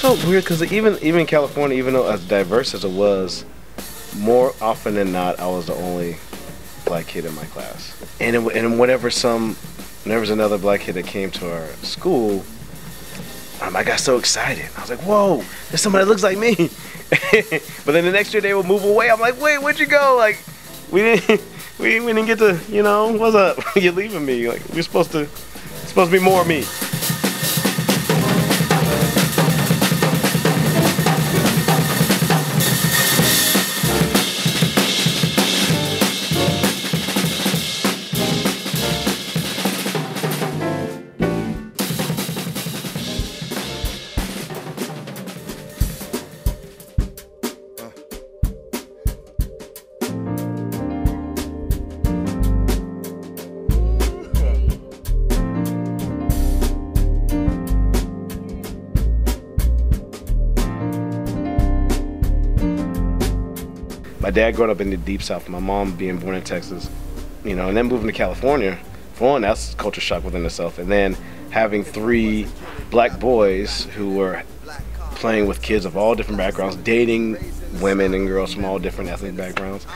felt weird because even in California, even though as diverse as it was, more often than not, I was the only black kid in my class. And whenever there's another black kid that came to our school, I got so excited. I was like, whoa, there's somebody that looks like me. But then the next year they would move away. I'm like, wait, where'd you go? Like, we didn't get to, you know, what's up? You're leaving me. Like, it's supposed to be more me. My dad growing up in the deep south, my mom being born in Texas, you know, and then moving to California, for one, that's culture shock within itself. And then having 3 black boys who were playing with kids of all different backgrounds, dating women and girls from all different ethnic backgrounds.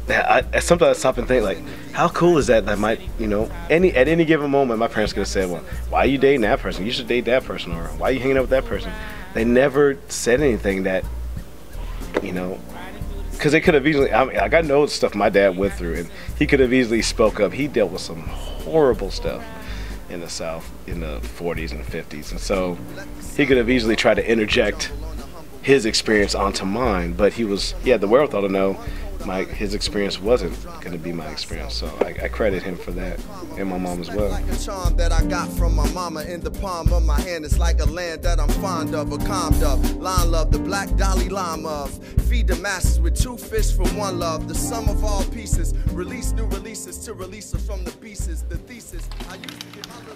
I sometimes stop and think, like, how cool is that? That might, you know, at any given moment, my parents could have said, well, why are you dating that person? You should date that person, or why are you hanging out with that person? They never said anything that, you know, because they could have easily, I mean, like, I know the stuff my dad went through, and he could have easily spoke up. He dealt with some horrible stuff in the South in the 40s and 50s, and so he could have easily tried to interject his experience onto mine, but he had the wherewithal to know his experience wasn't going to be my experience, so I credit him for that, and my mom as well. Like a charm that I got from my mama in the palm of my hand. It's like a land that I'm fond of, a calmed up line love, the black Dalai Lama of. Feed the masses with 2 fish from 1 love, the sum of all pieces. Release new releases to release us from the pieces. The thesis I used to get my little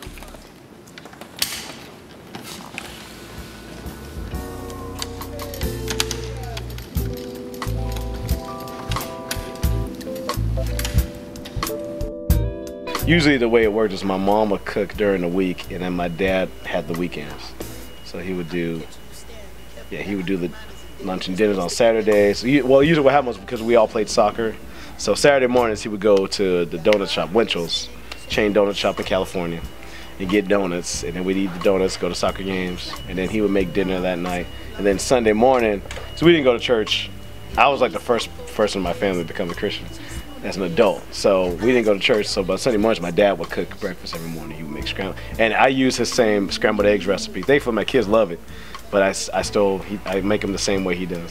Usually the way it worked is my mom would cook during the week, and then my dad had the weekends. So he would do the lunch and dinners on Saturdays. Well, usually what happened was, because we all played soccer, so Saturday mornings he would go to the donut shop, Winchell's, chain donut shop in California, and get donuts, and then we'd eat the donuts, go to soccer games, and then he would make dinner that night. And then Sunday morning, so we didn't go to church. I was like the first person in my family to become a Christian as an adult, so we didn't go to church. So by Sunday mornings, my dad would cook breakfast every morning. He would make scrambled, and I use his same scrambled eggs recipe. Thankfully, my kids love it, but I make them the same way he does.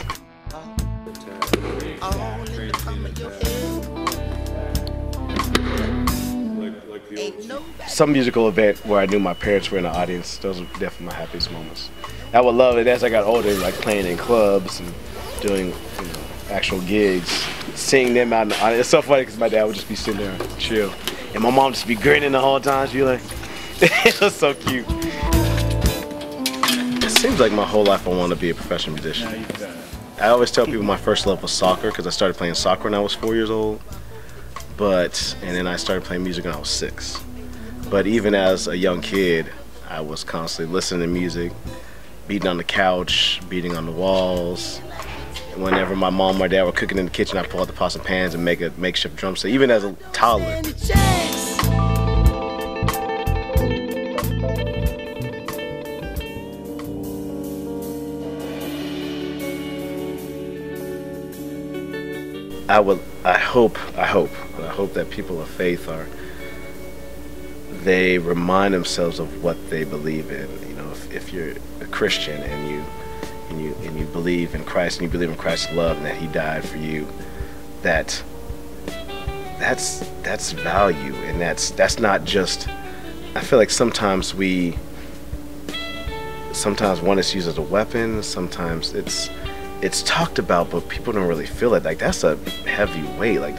Some musical event where I knew my parents were in the audience, those were definitely my happiest moments. I would love it as I got older, like playing in clubs and doing, you know, actual gigs, seeing them out in the audience. It's so funny because my dad would just be sitting there and chill, and my mom just be grinning the whole time. She'd be like, it was so cute. It seems like my whole life I want to be a professional musician. I always tell people my first love was soccer, because I started playing soccer when I was 4 years old. And then I started playing music when I was 6. But even as a young kid, I was constantly listening to music, beating on the couch, beating on the walls. Whenever my mom or dad were cooking in the kitchen, I'd pull out the pots and pans and make a makeshift drum set, even as a toddler. I hope that people of faith they remind themselves of what they believe in. You know, if you're a Christian and you believe in Christ, and you believe in Christ's love and that He died for you, that's value, and that's not just. I feel like sometimes one is used as a weapon. Sometimes it's talked about, but people don't really feel it. Like, that's a heavy weight. Like,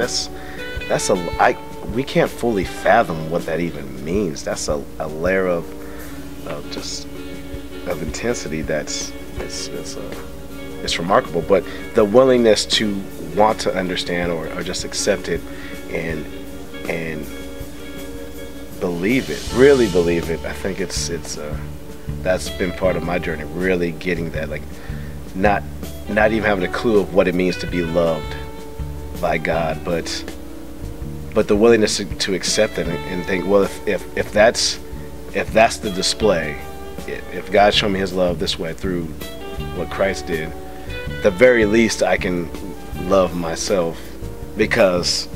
we can't fully fathom what that even means. That's a layer of intensity it's remarkable. But the willingness to want to understand or just accept it and believe it, really believe it, I think it's that's been part of my journey, really getting that, like not even having a clue of what it means to be loved by God, but the willingness to accept it and think, well, if that's the display, if God showed me his love this way through what Christ did, the very least I can love myself because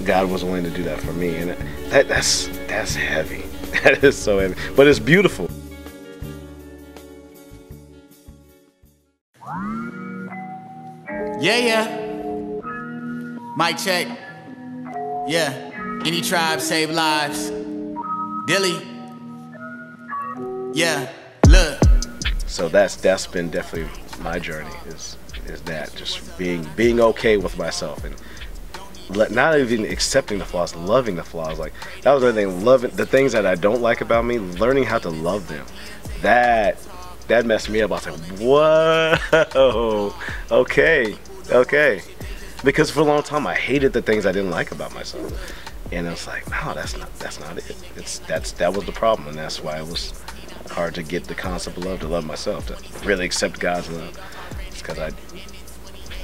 God was willing to do that for me. And that's heavy. That is so heavy, but it's beautiful. Yeah. Mic check. Yeah. Any tribe save lives. Dilly. Yeah. Look. So that's been definitely my journey. Is that just being okay with myself and not even accepting the flaws, loving the flaws. Like that was the thing. Loving the things that I don't like about me, learning how to love them. That messed me up. I was like, whoa, okay. Because for a long time I hated the things I didn't like about myself, and I was like, no, that's not it. That was the problem, and that's why it was hard to get the concept of love, to love myself, to really accept God's love. It's because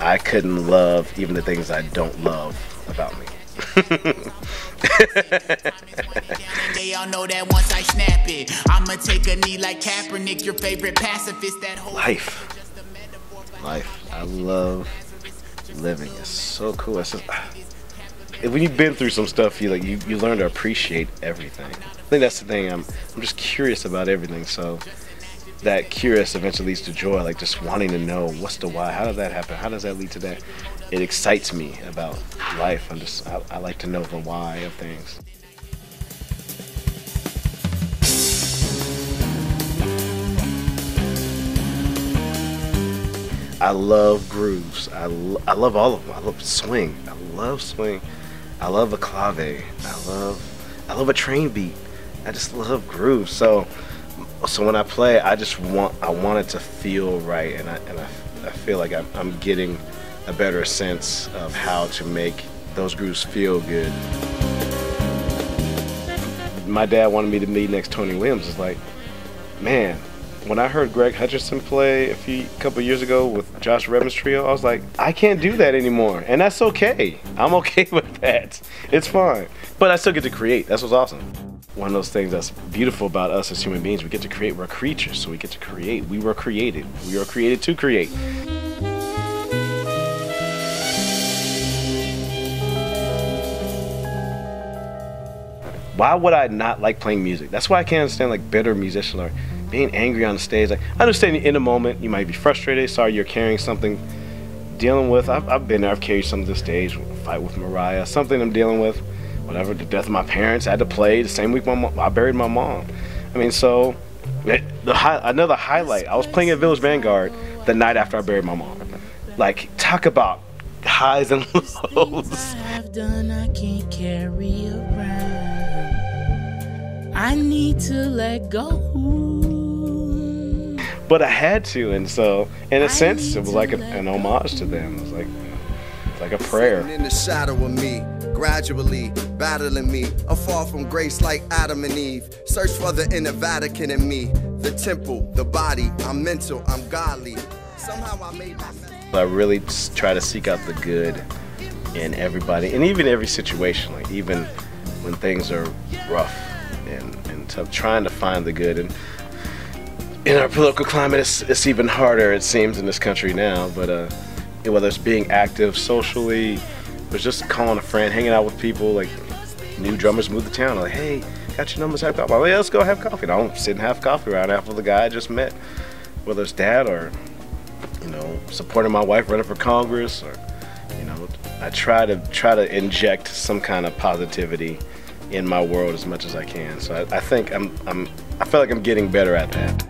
I couldn't love even the things I don't love about me. They all know that once I snap it, I'ma take a knee like Kaepernick, your favorite pacifist. That whole life. I love living. It's so cool. It's just, when you've been through some stuff, you learn to appreciate everything. I think that's the thing. I'm just curious about everything. So that curious eventually leads to joy, like just wanting to know what's the why, how did that happen, how does that lead to that. It excites me about life. I like to know the why of things. I love grooves. I love all of them. I love swing. I love swing. I love a clave. I love a train beat. I just love grooves. So when I play, I want it to feel right, and I feel like I'm getting a better sense of how to make those grooves feel good. My dad wanted me to meet next Tony Williams. It's like, man, when I heard Greg Hutchinson play a couple years ago with Josh Redman's trio, I was like, I can't do that anymore, and that's okay. I'm okay with that. It's fine. But I still get to create. That's what's awesome. One of those things that's beautiful about us as human beings, we get to create. We're creatures, so we get to create. We were created. We are created to create. Why would I not like playing music? That's why I can't understand like bitter musicians or being angry on the stage. Like, I understand in a moment you might be frustrated, sorry you're carrying something, dealing with. I've been there, I've carried something to the stage, fight with Mariah, something I'm dealing with, whatever, the death of my parents. I had to play the same week I buried my mom. I mean, so another highlight, I was playing at Village Vanguard the night after I buried my mom. Like, talk about highs and lows. I've done, I can't carry around. I need to let go. But I had to, and so in a sense, it was like an homage to them. It was like a prayer. In the shadow of me, gradually battling me, a fall from grace like Adam and Eve. Search for the inner Vatican in me, the temple, the body. I'm mental, I'm godly. Somehow I made my. I really try to seek out the good in everybody, and even every situation, like even when things are rough and tough, trying to find the good. And in our political climate, it's even harder, it seems, in this country now. But whether it's being active socially, or just calling a friend, hanging out with people, like new drummers move to town, like, hey, got your numbers, have coffee. Like, yeah, let's go have coffee. And I don't sit and have coffee right after the guy I just met, whether it's dad or, supporting my wife running for Congress, or, I try to inject some kind of positivity in my world as much as I can. So I think I feel like I'm getting better at that.